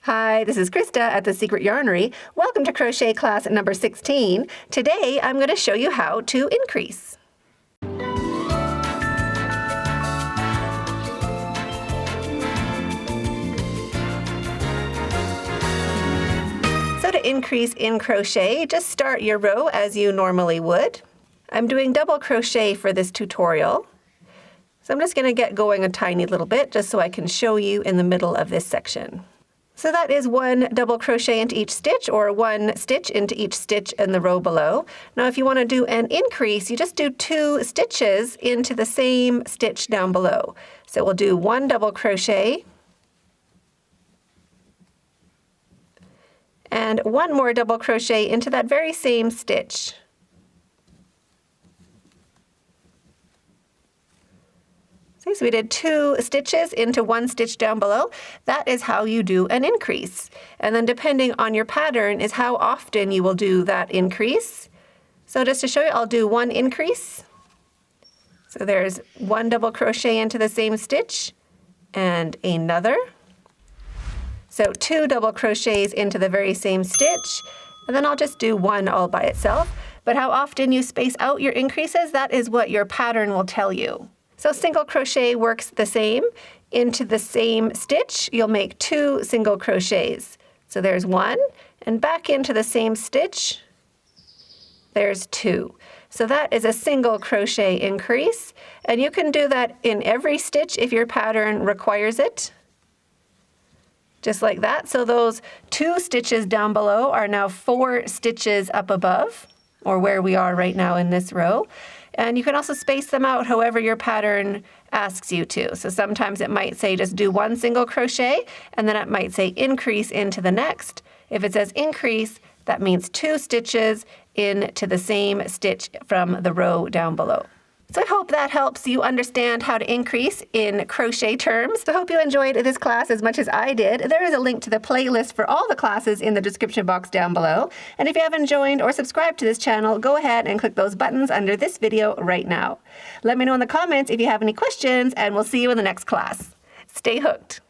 Hi, this is Krista at The Secret Yarnery. Welcome to crochet class number 16. Today I'm going to show you how to increase. So to increase in crochet, just start your row as you normally would. I'm doing double crochet for this tutorial. So I'm just going to get going a tiny little bit just so I can show you in the middle of this section. So that is one double crochet into each stitch, or one stitch into each stitch in the row below. Now if you want to do an increase, you just do 2 stitches into the same stitch down below. So we'll do 1 double crochet and 1 more double crochet into that very same stitch. See, so we did 2 stitches into 1 stitch down below. That is how you do an increase. And then depending on your pattern is how often you will do that increase. So just to show you, I'll do 1 increase. So there's 1 double crochet into the same stitch and another. So 2 double crochets into the very same stitch, and then I'll just do 1 all by itself. But how often you space out your increases, that is what your pattern will tell you. So single crochet works the same. Into the same stitch, you'll make 2 single crochets. So there's 1, and back into the same stitch, there's 2. So that is a single crochet increase, and you can do that in every stitch if your pattern requires it. Just like that. So those 2 stitches down below are now 4 stitches up above, or where we are right now in this row. And you can also space them out however your pattern asks you to. So sometimes it might say just do 1 single crochet, and then it might say increase into the next. If it says increase, that means 2 stitches into the same stitch from the row down below. So I hope that helps you understand how to increase in crochet terms. So I hope you enjoyed this class as much as I did. There is a link to the playlist for all the classes in the description box down below. And if you haven't joined or subscribed to this channel, go ahead and click those buttons under this video right now. Let me know in the comments if you have any questions, and we'll see you in the next class. Stay hooked.